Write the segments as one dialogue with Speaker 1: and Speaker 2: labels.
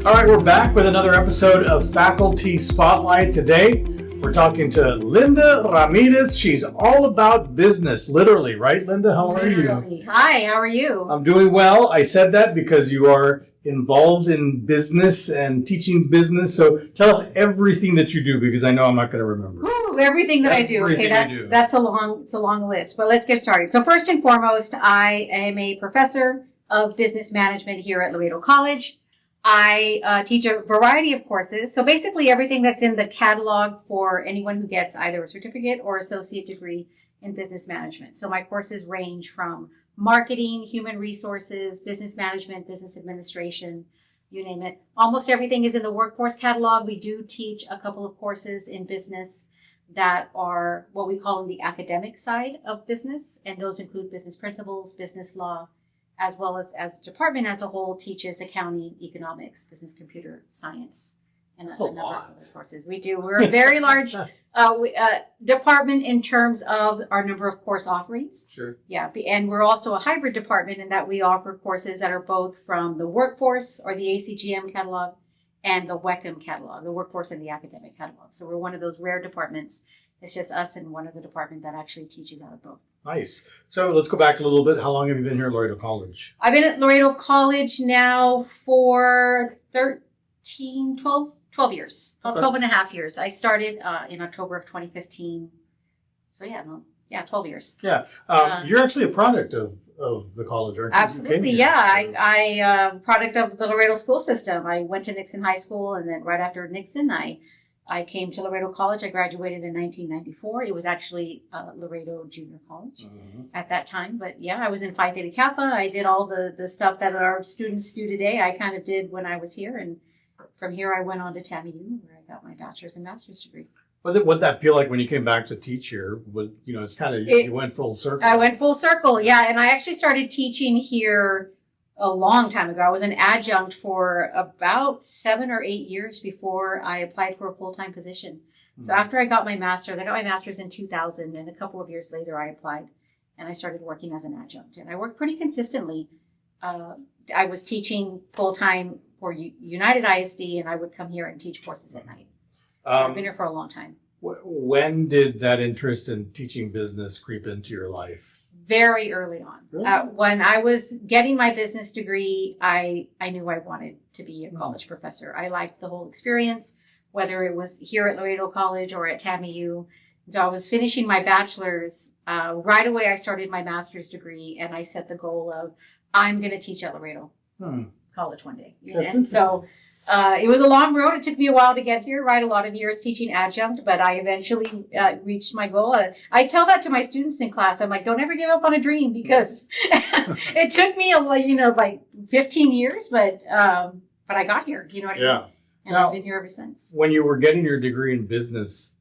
Speaker 1: All right, we're back with another episode of Faculty Spotlight. Today, we're talking to Linda Ramirez. She's all about business, literally, right, Linda? How are you?
Speaker 2: Hi, how are you?
Speaker 1: I'm doing well. I said that because you are involved in business and teaching business. So tell us everything that you do, because I know I'm not going to remember.
Speaker 2: Ooh, everything that I do. Okay, that's a long list, but let's get started. So first and foremost, I am a professor of business management here at Laredo College. I teach a variety of courses. So basically everything that's in the catalog for anyone who gets either a certificate or associate degree in business management. So my courses range from marketing, human resources, business management, business administration, you name it. Almost everything is in the workforce catalog. We do teach a couple of courses in business that are what we call in the academic side of business. And those include business principles, business law, as well as the department as a whole teaches accounting, economics, business computer science, and a number of other courses. We're a very large department in terms of our number of course offerings.
Speaker 1: Sure.
Speaker 2: Yeah, and we're also a hybrid department in that we offer courses that are both from the workforce or the ACGM catalog and the WECM catalog, the workforce and the academic catalog. So we're one of those rare departments. It's just us and one other department that actually teaches out of both.
Speaker 1: Nice. So let's go back a little bit. How long have you been here at Laredo College?
Speaker 2: I've been at Laredo College now for 12 years. About 12 and a half years. I started in October of 2015. So 12 years.
Speaker 1: Yeah. You're actually a product of the college, aren't you?
Speaker 2: Absolutely, yeah. I product of the Laredo school system. I went to Nixon High School, and then right after Nixon, I came to Laredo College. I graduated in 1994. It was actually Laredo Junior College at that time. But yeah, I was in Phi Theta Kappa. I did all the stuff that our students do today. I kind of did when I was here. And from here, I went on to TAMU, where I got my bachelor's and master's degree.
Speaker 1: What'd that feel like when you came back to teach here? It's kind of, you went full circle.
Speaker 2: I went full circle, yeah. And I actually started teaching here a long time ago. I was an adjunct for about 7 or 8 years before I applied for a full-time position. So after I got my master's in 2000, and a couple of years later I applied and I started working as an adjunct. And I worked pretty consistently. I was teaching full-time for United ISD, and I would come here and teach courses at night. So I've been here for a long time.
Speaker 1: When did that interest in teaching business creep into your life?
Speaker 2: Very early on.
Speaker 1: Really?
Speaker 2: When I was getting my business degree, I knew I wanted to be a college professor. I liked the whole experience, whether it was here at Laredo College or at TAMU. So I was finishing my bachelor's. Right away, I started my master's degree, and I set the goal of, I'm going to teach at Laredo College one day. And so it was a long road. It took me a while to get here, right? A lot of years teaching adjunct, but I eventually reached my goal. I tell that to my students in class. I'm like, don't ever give up on a dream, because it took me like 15 years, but I got here. You know what I mean? And now, I've been here ever since.
Speaker 1: When you were getting your degree in business,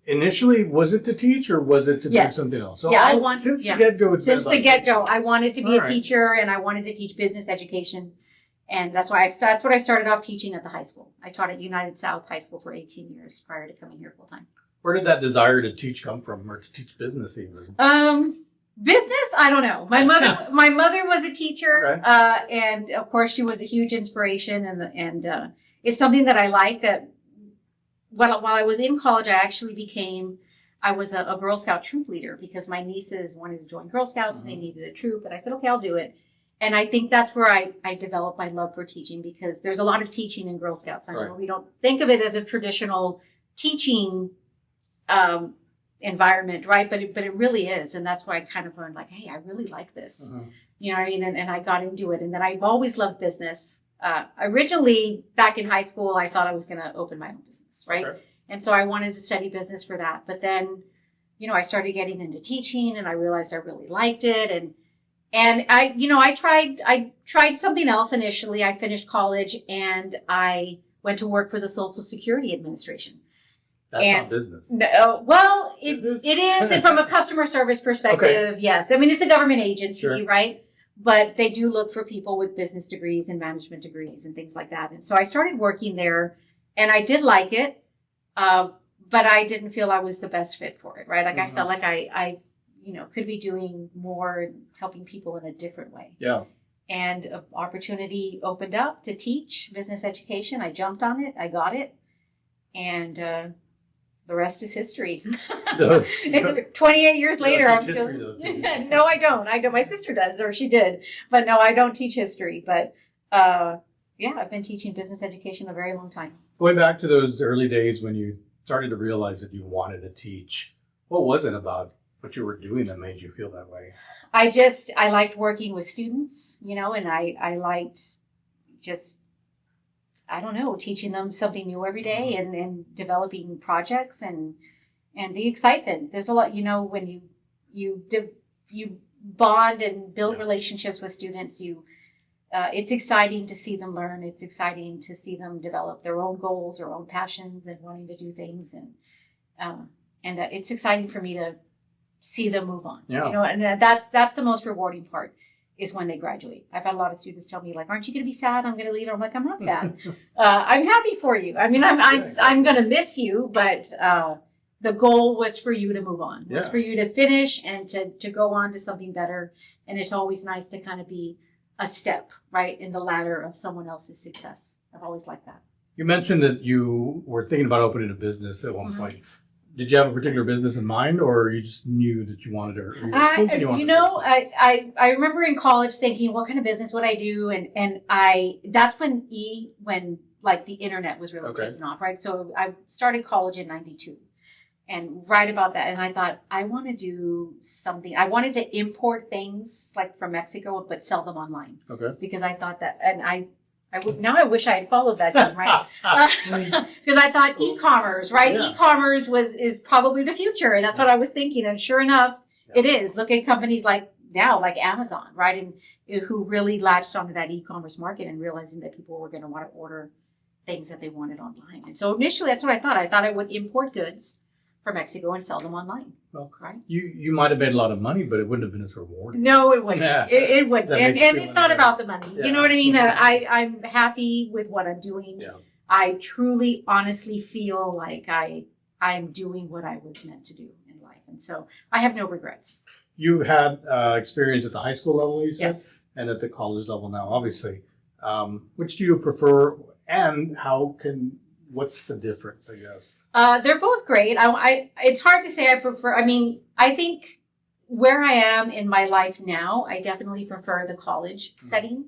Speaker 1: initially, was it to teach or was it to do something else? So since the get-go,
Speaker 2: I wanted to be a teacher, and I wanted to teach business education. And that's what I started off teaching at the high school. I taught at United South High School for 18 years prior to coming here full time.
Speaker 1: Where did that desire to teach come from, or to teach business even?
Speaker 2: Business, I don't know. My mother was a teacher, and of course she was a huge inspiration, and it's something that I liked. That while I was in college, I was a Girl Scout troop leader, because my nieces wanted to join Girl Scouts and they needed a troop, and I said, okay, I'll do it. And I think that's where I developed my love for teaching, because there's a lot of teaching in Girl Scouts. I know we don't think of it as a traditional teaching environment, right? But it really is. And that's why I kind of learned, like, hey, I really like this. You know what I mean? And I got into it. And then I've always loved business. Originally, back in high school, I thought I was going to open my own business, right? Okay. And so I wanted to study business for that. But then, I started getting into teaching, and I realized I really liked it. And I tried something else initially. I finished college and I went to work for the Social Security Administration.
Speaker 1: That's not business.
Speaker 2: No, well, it is from a customer service perspective. Okay. Yes. I mean, it's a government agency, right? But they do look for people with business degrees and management degrees and things like that. And so I started working there, and I did like it. But I didn't feel I was the best fit for it, right? Like I felt like I could be doing more, helping people in a different way.
Speaker 1: Yeah.
Speaker 2: and an opportunity opened up to teach business education. I jumped on it. I got it. And the rest is history. 28 years later, I'm still. No, I don't. My sister does, or she did. But no, I don't teach history. But I've been teaching business education a very long time.
Speaker 1: Going back to those early days when you started to realize that you wanted to teach, what was it about what you were doing that made you feel that way?
Speaker 2: I liked working with students, and I liked just, I don't know, teaching them something new every day and developing projects and the excitement. There's a lot, when you bond and build relationships with students, it's exciting to see them learn. It's exciting to see them develop their own goals, their own passions, and wanting to do things. And it's exciting for me to see them move on.
Speaker 1: Yeah.
Speaker 2: And that's the most rewarding part is when they graduate. I've had a lot of students tell me, like, aren't you going to be sad? I'm going to leave. I'm like, I'm not sad. I'm happy for you. I mean, I'm going to miss you, but the goal was for you to move on. Was for you to finish and to go on to something better. And it's always nice to kind of be a step, right, in the ladder of someone else's success. I've always liked that. You
Speaker 1: mentioned that you were thinking about opening a business at one point. Did you have a particular business in mind, or you just knew that you wanted to?
Speaker 2: I remember in college thinking, what kind of business would I do? And that's when like the internet was really taking off, right? So I started college in '92, and right about that, and I thought I want to do something. I wanted to import things like from Mexico, but sell them online. Okay. Because I thought that, and I wish I had followed that dream, right? Because I thought e-commerce, right? Yeah. E-commerce is probably the future, and that's what I was thinking. And sure enough, it is. Look at companies like Amazon, right? And who really latched onto that e-commerce market and realizing that people were going to want to order things that they wanted online. And so initially, that's what I thought. I thought I would import goods from Mexico and sell them online. Well, right? You
Speaker 1: might have made a lot of money, but it wouldn't have been as rewarding.
Speaker 2: No, it wouldn't. Yeah. It wouldn't. And it's not about the money. Yeah. You know what I mean? I'm happy with what I'm doing. Yeah. I truly, honestly feel like I'm doing what I was meant to do in life. And so I have no regrets.
Speaker 1: You've had experience at the high school level, you said?
Speaker 2: Yes.
Speaker 1: And at the college level now, obviously. Which do you prefer, and what's the difference, I guess?
Speaker 2: They're both great. It's hard to say I prefer. I mean, I think where I am in my life now, I definitely prefer the college setting.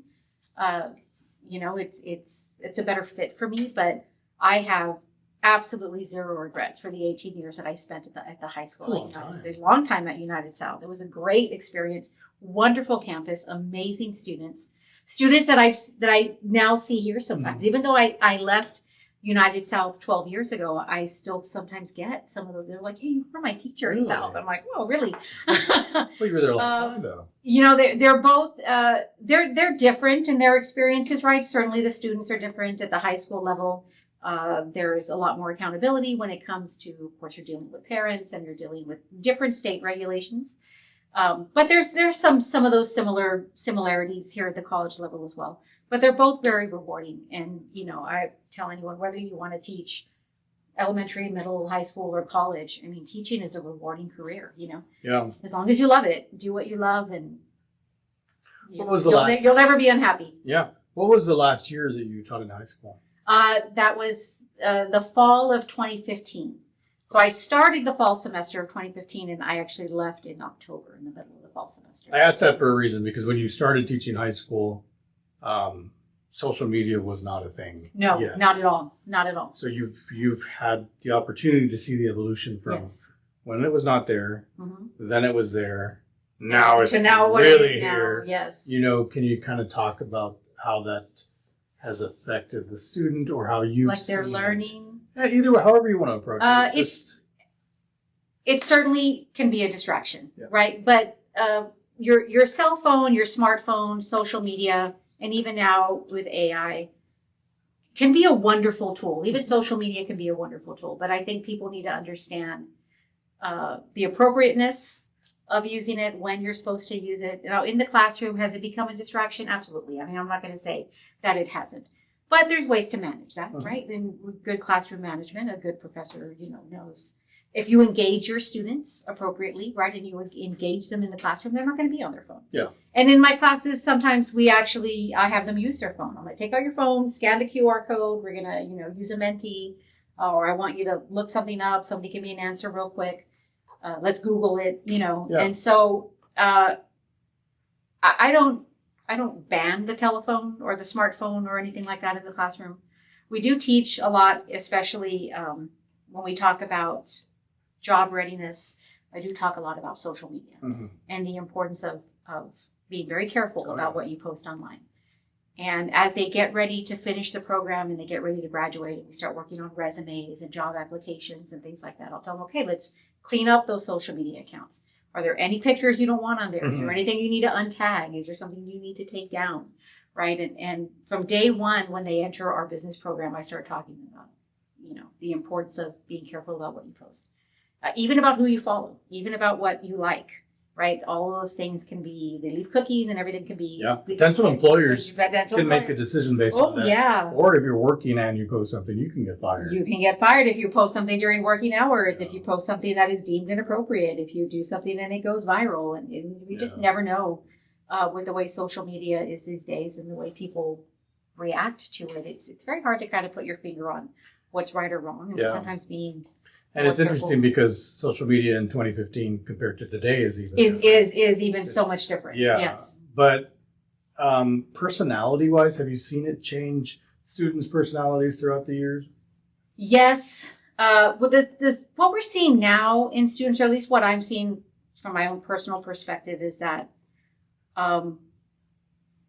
Speaker 2: It's a better fit for me, but I have absolutely zero regrets for the 18 years that I spent at the high school. It's a long time at United South. It was a great experience, wonderful campus, amazing students that I now see here sometimes. Even though I left United South 12 years ago, I still sometimes get some of those. They're like, "Hey, you were my teacher at South." I'm like, "Oh, really?"
Speaker 1: Well, you were there a long time, though.
Speaker 2: They're both they're different in their experiences, right? Certainly, the students are different at the high school level. There's a lot more accountability when it comes to, of course, you're dealing with parents and you're dealing with different state regulations. But there's some of those similarities here at the college level as well. But they're both very rewarding. And, I tell anyone, whether you want to teach elementary, middle, high school, or college, I mean, teaching is a rewarding career, Yeah. As long as you love it, do what you love, and you'll never be unhappy.
Speaker 1: Yeah. What was the last year that you taught in high school?
Speaker 2: That was the fall of 2015. So I started the fall semester of 2015, and I actually left in October, in the middle of the fall semester.
Speaker 1: I asked that for a reason, because when you started teaching high school, social media was not a thing.
Speaker 2: No, yet. Not at all. Not at all.
Speaker 1: So you've had the opportunity to see the evolution from when it was not there, then it was there, now it's really here.
Speaker 2: Yes.
Speaker 1: Can you kind of talk about how that has affected the student, or how you
Speaker 2: like they're learning?
Speaker 1: Either way, however you want to approach it.
Speaker 2: It certainly can be a distraction, right? But your cell phone, your smartphone, social media, and even now with AI, can be a wonderful tool. Even social media can be a wonderful tool. But I think people need to understand the appropriateness of using it, when you're supposed to use it. In the classroom, has it become a distraction? Absolutely. I mean, I'm not going to say that it hasn't. But there's ways to manage that, right? And with good classroom management, a good professor, knows if you engage your students appropriately, right, and you engage them in the classroom, they're not going to be on their phone.
Speaker 1: Yeah.
Speaker 2: And in my classes, sometimes I have them use their phone. I'm like, take out your phone, scan the QR code. We're going to, use a Menti, or I want you to look something up. Somebody give me an answer real quick. Let's Google it, Yeah. And so, I don't ban the telephone or the smartphone or anything like that in the classroom. We do teach a lot, especially, when we talk about job readiness. I do talk a lot about social media and the importance of being very careful about what you post online. And as they get ready to finish the program and they get ready to graduate and we start working on resumes and job applications and things like that, I'll tell them, okay, let's clean up those social media accounts. Are there any pictures you don't want on there? Is there anything you need to untag? Is there something you need to take down? Right? And from day one, when they enter our business program, I start talking about, the importance of being careful about what you post. Even about who you follow, even about what you like, right? All of those things can be, they leave cookies and everything can be.
Speaker 1: Yeah, potential employers can make a decision based on that.
Speaker 2: Yeah.
Speaker 1: Or if you're working and you post something, you can get fired.
Speaker 2: You can get fired if you post something during working hours, if you post something that is deemed inappropriate, if you do something and it goes viral. And we just never know with the way social media is these days and the way people react to it. It's very hard to kind of put your finger on what's right or wrong. And sometimes being...
Speaker 1: And it's interesting because social media in 2015 compared to today is even
Speaker 2: even so much different.
Speaker 1: Yeah.
Speaker 2: Yes.
Speaker 1: But personality wise, have you seen it change students' personalities throughout the years?
Speaker 2: Yes. Well, this what we're seeing now in students, or at least what I'm seeing from my own personal perspective, is that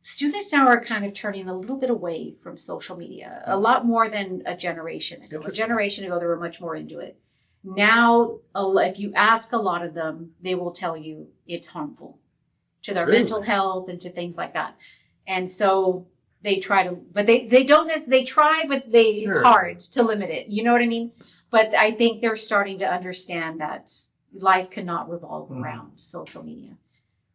Speaker 2: students now are kind of turning a little bit away from social media, a lot more than a generation ago. A generation ago, they were much more into it. Now, if you ask a lot of them, they will tell you it's harmful to their mental health and to things like that. And so they try to, but they don't, they try, but it's hard to limit it. You know what I mean? But I think they're starting to understand that life cannot revolve around social media,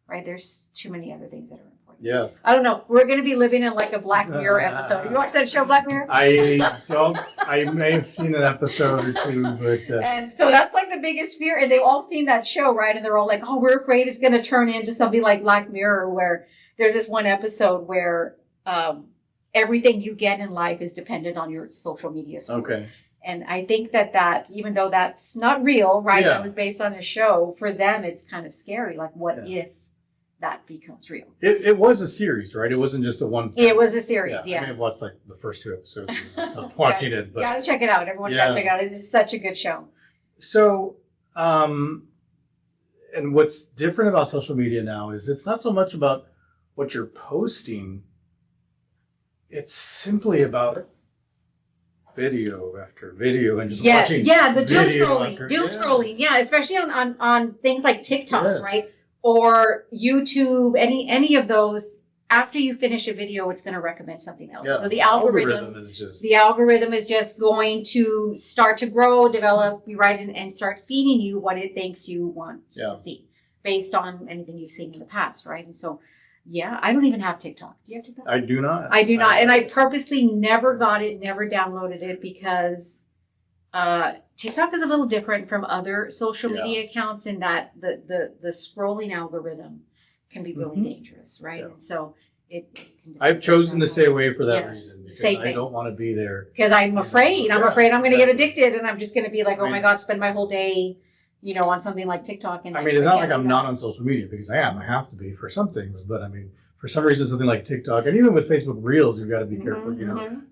Speaker 2: right? There's too many other things that are important.
Speaker 1: Yeah.
Speaker 2: I don't know. We're going to be living in like a Black Mirror episode. You watch that show, Black Mirror?
Speaker 1: I don't. I may have seen an episode or two, but...
Speaker 2: And so that's like the biggest fear. And they've all seen that show, right? And they're all like, oh, we're afraid it's going to turn into something like Black Mirror, where there's this one episode where everything you get in life is dependent on your social media score.
Speaker 1: Okay.
Speaker 2: And I think that even though that's not real, right? That was based on a show. For them, it's kind of scary. Like, what if that becomes real?
Speaker 1: It was a series, right? It wasn't just a one.
Speaker 2: It was a series,
Speaker 1: I mean, I've watched like the first two episodes and stopped watching it. But
Speaker 2: gotta check it out. Everyone gotta check it out. It is such a good show.
Speaker 1: So, and what's different about social media now is it's not so much about what you're posting. It's simply about video after video and just watching. Yeah, the doom scrolling. Yeah, especially on things like TikTok, right? Or YouTube, any of those. After you finish a video, it's going to recommend something else. So the algorithm is just going to start to grow, develop, right, and start feeding you what it thinks you want to see based on anything you've seen in the past, right? And so, I don't even have TikTok. Do you have TikTok? I do not.
Speaker 2: I do not, and I purposely never got it, never downloaded it because TikTok is a little different from other social media accounts in that the scrolling algorithm can be really dangerous, right? And so
Speaker 1: I've chosen to stay away for that reason because I don't want to be there.
Speaker 2: Because I'm afraid. I'm afraid I'm going to get addicted, and I'm just going to be like, oh my God, spend my whole day, on something like TikTok. And
Speaker 1: I mean, it's not like I'm not on social media because I am. I have to be for some things, but I mean, for some reason, something like TikTok, and even with Facebook Reels, you've got to be careful.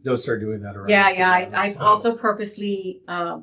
Speaker 1: Don't start doing that around.
Speaker 2: I also purposely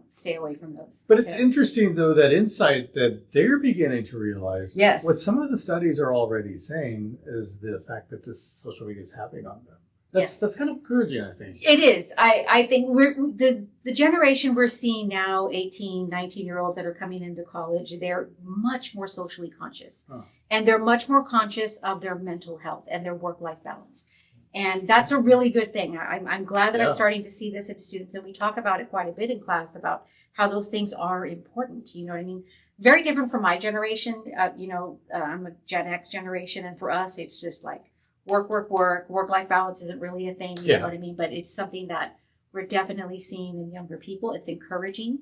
Speaker 2: stay away from those.
Speaker 1: But it's interesting, though, that insight that they're beginning to realize.
Speaker 2: Yes.
Speaker 1: What some of the studies are already saying is the fact that this social media is having on them. That's kind of encouraging, I think.
Speaker 2: It is. I think we're the generation we're seeing now, 18, 19-year-olds that are coming into college, they're much more socially conscious. And they're much more conscious of their mental health and their work-life balance. And that's a really good thing. I'm glad that I'm starting to see this in students. And we talk about it quite a bit in class about how those things are important. You know what I mean? Very different from my generation. I'm a Gen X generation. And for us, it's just like work-life balance isn't really a thing. You know what I mean? But it's something that we're definitely seeing in younger people. It's encouraging,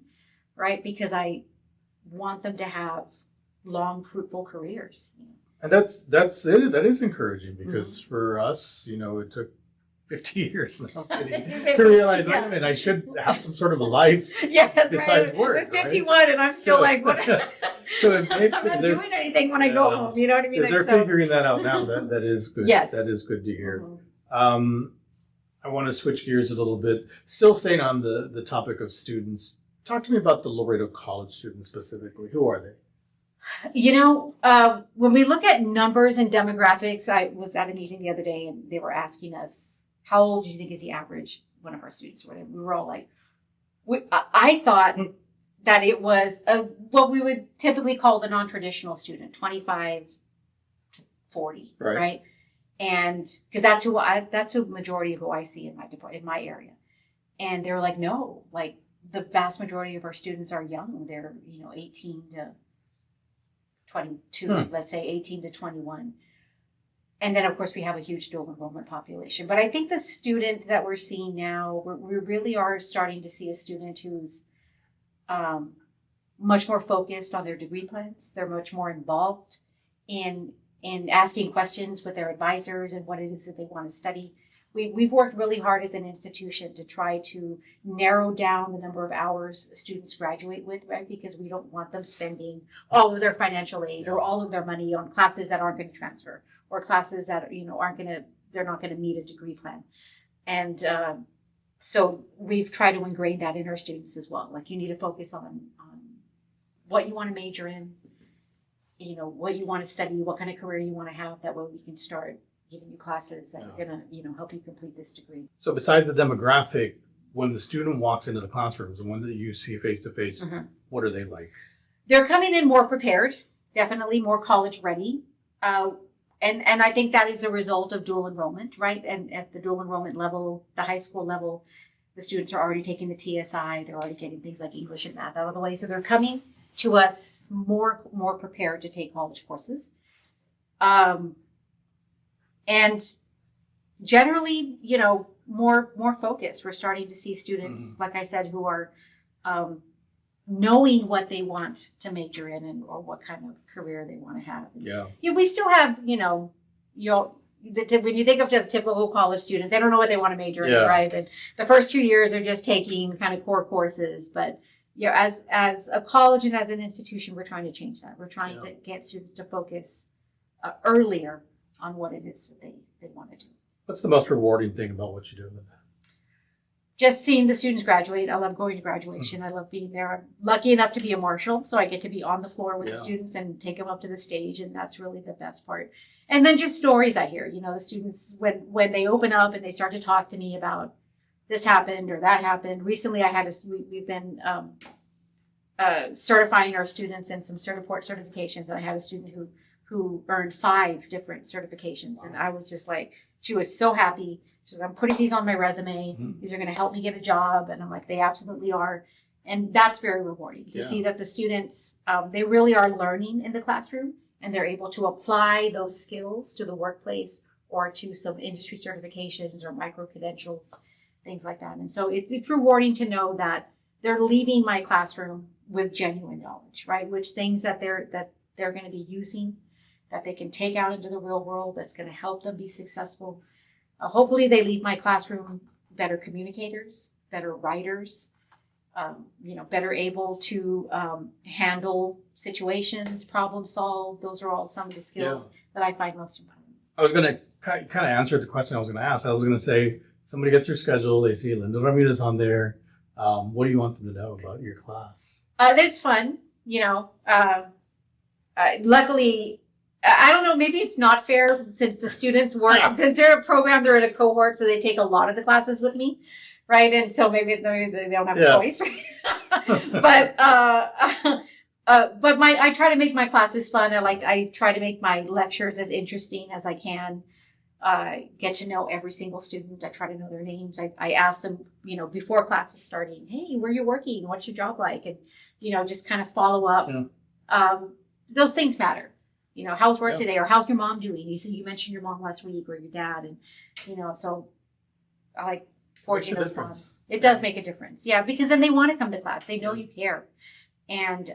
Speaker 2: right? Because I want them to have long, fruitful careers.
Speaker 1: And that's it. That is encouraging because for us, it took 50 years now to realize, wait a minute, I should have some sort of a life
Speaker 2: That's
Speaker 1: besides
Speaker 2: right.
Speaker 1: work.
Speaker 2: I'm 51 and I'm still like, what?
Speaker 1: So
Speaker 2: I'm not doing anything when I go home. You know what I mean?
Speaker 1: If they're figuring that out now, that is good.
Speaker 2: Yes.
Speaker 1: That is good to hear. I want to switch gears a little bit. Still staying on the topic of students. Talk to me about the Laredo College students specifically. Who are they?
Speaker 2: When we look at numbers and demographics, I was at a meeting the other day and they were asking us, how old do you think is the average one of our students? We were all like, I thought that it was what we would typically call the non-traditional student, 25 to 40, right? And because that's a majority of who I see in my area. And they're like, no, like the vast majority of our students are young. They're, 18 to 22, let's say 18 to 21. And then, of course, we have a huge dual enrollment population. But I think the student that we're seeing now, we really are starting to see a student who's much more focused on their degree plans. They're much more involved in asking questions with their advisors and what it is that they want to study. We've worked really hard as an institution to try to narrow down the number of hours students graduate with, right? Because we don't want them spending all of their financial aid or all of their money on classes that aren't going to transfer or classes that, they're not going to meet a degree plan. And so we've tried to ingrain that in our students as well. Like you need to focus on what you want to major in, what you want to study, what kind of career you want to have. That way we can start giving you classes that are going to, help you complete this degree.
Speaker 1: So besides the demographic, when the student walks into the classrooms and when you see face-to-face, what are they like?
Speaker 2: They're coming in more prepared, definitely more college ready. And I think that is a result of dual enrollment, right? And at the dual enrollment level, the high school level, the students are already taking the TSI. They're already getting things like English and math out of the way. So they're coming to us more prepared to take college courses. And generally, more focused. We're starting to see students, like I said, who are knowing what they want to major in or what kind of career they want to have. We still have, when you think of a typical college student, they don't know what they want to major in, right? And the first 2 years are just taking kind of core courses. But as a college and as an institution, we're trying to change that. We're trying to get students to focus earlier on what it is that they want to do.
Speaker 1: What's the most rewarding thing about what you do?
Speaker 2: Just seeing the students graduate. I love going to graduation. I love being there. I'm lucky enough to be a marshal, so I get to be on the floor with the students and take them up to the stage, and that's really the best part. And then just stories I hear. The students, when they open up and they start to talk to me about this happened or that happened. Recently, we've been certifying our students in some Certiport certifications. I had a student who earned 5 different certifications. And I was just like, she was so happy. She's like, I'm putting these on my resume. These are going to help me get a job. And I'm like, they absolutely are. And that's very rewarding to see that the students, they really are learning in the classroom and they're able to apply those skills to the workplace or to some industry certifications or micro-credentials, things like that. And so it's rewarding to know that they're leaving my classroom with genuine knowledge, right? Which things that they're going to be using, that they can take out into the real world, that's going to help them be successful. Hopefully they leave my classroom better communicators, better writers, better able to handle situations, problem solve. Those are all some of the skills that I find most important.
Speaker 1: I was going to kind of answer the question I was going to ask. I was going to say, somebody gets their schedule, they see Linda Ramirez on there. What do you want them to know about your class?
Speaker 2: It's fun, luckily, I don't know, maybe it's not fair since the students since they're a program, they're in a cohort, so they take a lot of the classes with me, right? And so maybe they don't have a choice, right? But I try to make my classes fun. I try to make my lectures as interesting as I can. Get to know every single student. I try to know their names. I ask them, before class is starting, hey, where are you working? What's your job like? And, just kind of follow up. Those things matter. How's work today? Or how's your mom doing? You mentioned your mom last week or your dad. And, so I like forging those bonds. It does make a difference. Yeah, because then they want to come to class. They know you care. And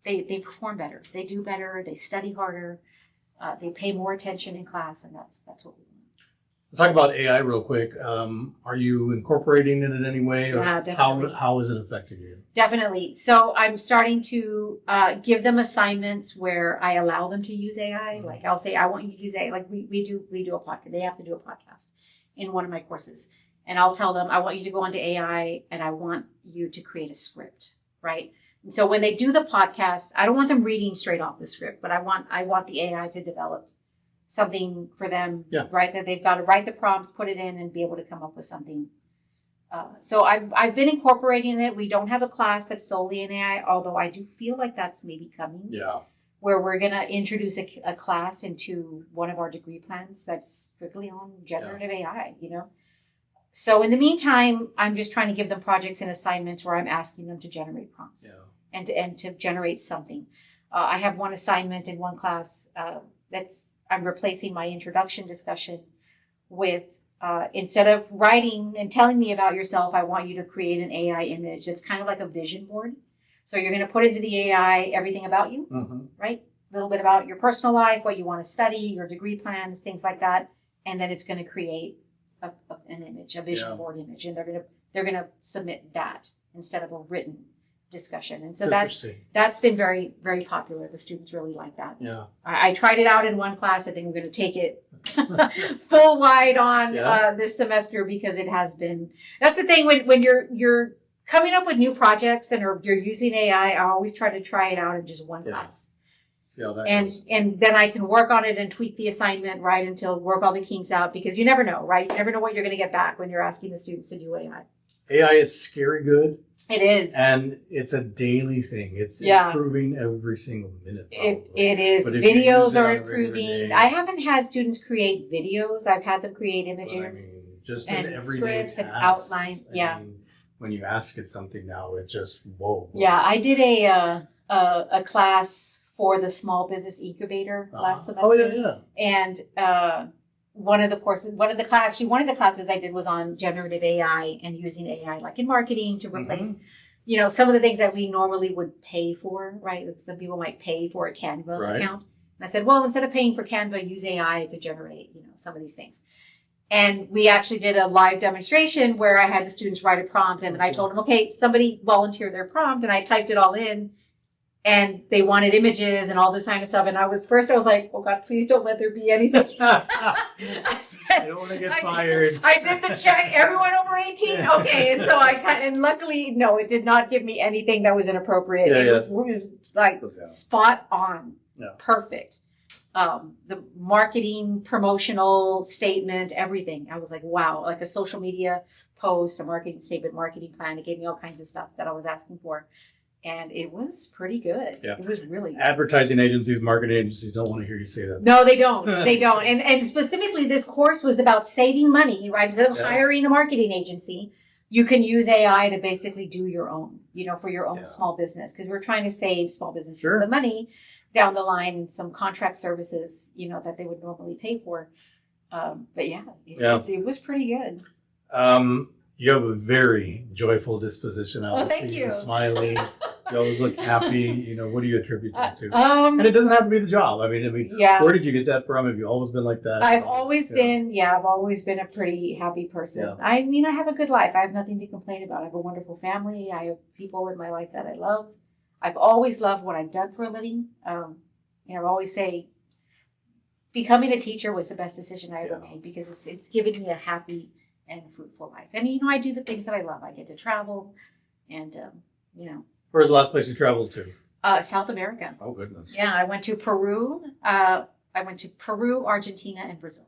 Speaker 2: they perform better. They do better. They study harder. They pay more attention in class, and that's what we want.
Speaker 1: Let's talk about AI real quick. Are you incorporating it in any way, or
Speaker 2: Yeah, definitely.
Speaker 1: how is it affecting you?
Speaker 2: Definitely. So I'm starting to give them assignments where I allow them to use AI. Like I'll say, I want you to use AI. Like we do a podcast. They have to do a podcast in one of my courses. And I'll tell them, I want you to go onto AI and I want you to create a script, right? And so when they do the podcast, I don't want them reading straight off the script, but I want the AI to develop something for them, right? That they've got to write the prompts, put it in, and be able to come up with something. So I've been incorporating it. We don't have a class that's solely in AI, although I do feel like that's maybe coming.
Speaker 1: Yeah.
Speaker 2: Where we're going to introduce a class into one of our degree plans that's strictly on generative AI, you know? So in the meantime, I'm just trying to give them projects and assignments where I'm asking them to generate prompts and to generate something. I have one assignment in one class I'm replacing my introduction discussion with instead of writing and telling me about yourself, I want you to create an AI image that's kind of like a vision board. So you're going to put into the AI everything about you, right? A little bit about your personal life, what you want to study, your degree plans, things like that, and then it's going to create an image, a vision board image, and they're going to submit that instead of a written discussion. And so that's been very, very popular. The students really like that.
Speaker 1: Yeah.
Speaker 2: I tried it out in one class. I think I'm going to take it full wide on this semester because it has been. That's the thing when you're coming up with new projects and or you're using AI. I always try to try it out in just one class.
Speaker 1: See how that
Speaker 2: and
Speaker 1: goes.
Speaker 2: And then I can work on it and tweak the assignment right until work all the kinks out because you never know, right? You never know what you're going to get back when you're asking the students to do AI.
Speaker 1: AI is scary good.
Speaker 2: It is.
Speaker 1: And it's a daily thing. It's improving every single minute.
Speaker 2: It is.
Speaker 1: But
Speaker 2: videos are improving. I haven't had students create videos. I've had them create images
Speaker 1: just
Speaker 2: and
Speaker 1: an everyday
Speaker 2: scripts and
Speaker 1: tasks.
Speaker 2: outline.
Speaker 1: I mean, when you ask it something now, it's just whoa.
Speaker 2: Yeah, I did a class for the small business incubator last semester.
Speaker 1: Oh yeah.
Speaker 2: And one of the classes I did was on generative AI and using AI like in marketing to replace, you know, some of the things that we normally would pay for, right? Some people might pay for a Canva account. And I said, well, instead of paying for Canva, use AI to generate, you know, some of these things. And we actually did a live demonstration where I had the students write a prompt and then I told them, okay, somebody volunteer their prompt and I typed it all in. And they wanted images and all this kind of stuff. And I was like, oh God, please don't let there be anything. I
Speaker 1: don't want to get fired.
Speaker 2: I did the check. Everyone over 18? Okay. And so and luckily, no, it did not give me anything that was inappropriate. It was like spot on. Yeah. Perfect. The marketing, promotional statement, everything. I was like, wow, like a social media post, a marketing statement, marketing plan. It gave me all kinds of stuff that I was asking for. And it was pretty good. Yeah. It was really good.
Speaker 1: Advertising agencies, marketing agencies don't want to hear you say that.
Speaker 2: No, they don't. They don't. And specifically, this course was about saving money, right? Instead of hiring a marketing agency, you can use AI to basically do your own, you know, for your own small business. Because we're trying to save small businesses some money down the line, some contract services, you know, that they would normally pay for. But it was pretty good.
Speaker 1: You have a very joyful disposition.
Speaker 2: Thank you.
Speaker 1: You're smiling. You always look happy. You know, what do you attribute that to? And it doesn't have to be the job. I mean, where did you get that from? Have you always been like that?
Speaker 2: I've always been a pretty happy person. Yeah. I mean, I have a good life. I have nothing to complain about. I have a wonderful family. I have people in my life that I love. I've always loved what I've done for a living. You know, I always say becoming a teacher was the best decision I ever made because it's given me a happy and fruitful life. And, you know, I do the things that I love. I get to travel and, you know.
Speaker 1: Where's the last place you traveled to?
Speaker 2: South America.
Speaker 1: Oh, goodness.
Speaker 2: Yeah, I went to Peru. Argentina, and Brazil.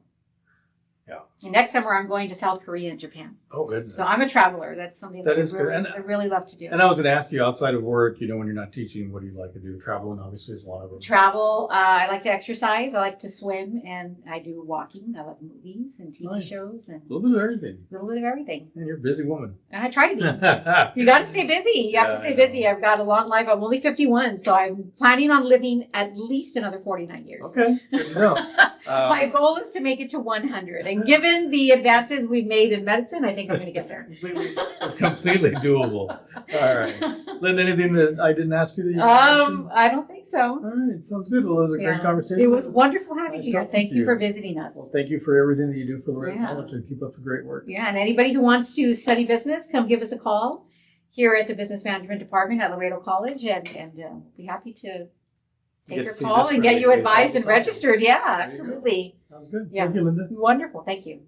Speaker 2: Yeah. And next summer, I'm going to South Korea and Japan.
Speaker 1: Oh, goodness.
Speaker 2: So I'm a traveler. That's something that I really love to do.
Speaker 1: And I was going to ask you, outside of work, you know, when you're not teaching, what do you like to do? Traveling, obviously, is one of them.
Speaker 2: Travel. I like to exercise. I like to swim. And I do walking. I love movies and TV shows. And
Speaker 1: a little bit of everything.
Speaker 2: A little bit of everything.
Speaker 1: And you're a busy woman.
Speaker 2: And I try to be. You got to stay busy. You have to stay busy. I've got a long life. I'm only 51. So I'm planning on living at least another 49 years.
Speaker 1: Okay. Good to know.
Speaker 2: My goal is to make it to 100 and And given the advances we've made in medicine, I think I'm going to get there.
Speaker 1: It's completely doable. All right. Lynn, anything that I didn't ask you that you mentioned?
Speaker 2: I don't think so.
Speaker 1: All right. Sounds good. Well, it was a great conversation.
Speaker 2: It was wonderful having
Speaker 1: Nice
Speaker 2: you here.
Speaker 1: talking
Speaker 2: Thank
Speaker 1: to
Speaker 2: you
Speaker 1: you.
Speaker 2: for visiting us.
Speaker 1: Well, thank you for everything that you do for Laredo
Speaker 2: Yeah.
Speaker 1: College and keep up the great work.
Speaker 2: Yeah, and anybody who wants to study business, come give us a call here at the Business Management Department at Laredo College, and we'll be happy to take
Speaker 1: Get
Speaker 2: your
Speaker 1: to see
Speaker 2: call
Speaker 1: this
Speaker 2: and get you
Speaker 1: really face
Speaker 2: advised
Speaker 1: all
Speaker 2: and
Speaker 1: the time.
Speaker 2: registered. Yeah,
Speaker 1: There you go.
Speaker 2: absolutely.
Speaker 1: Sounds good.
Speaker 2: Yeah.
Speaker 1: Thank you, Linda.
Speaker 2: Wonderful. Thank you.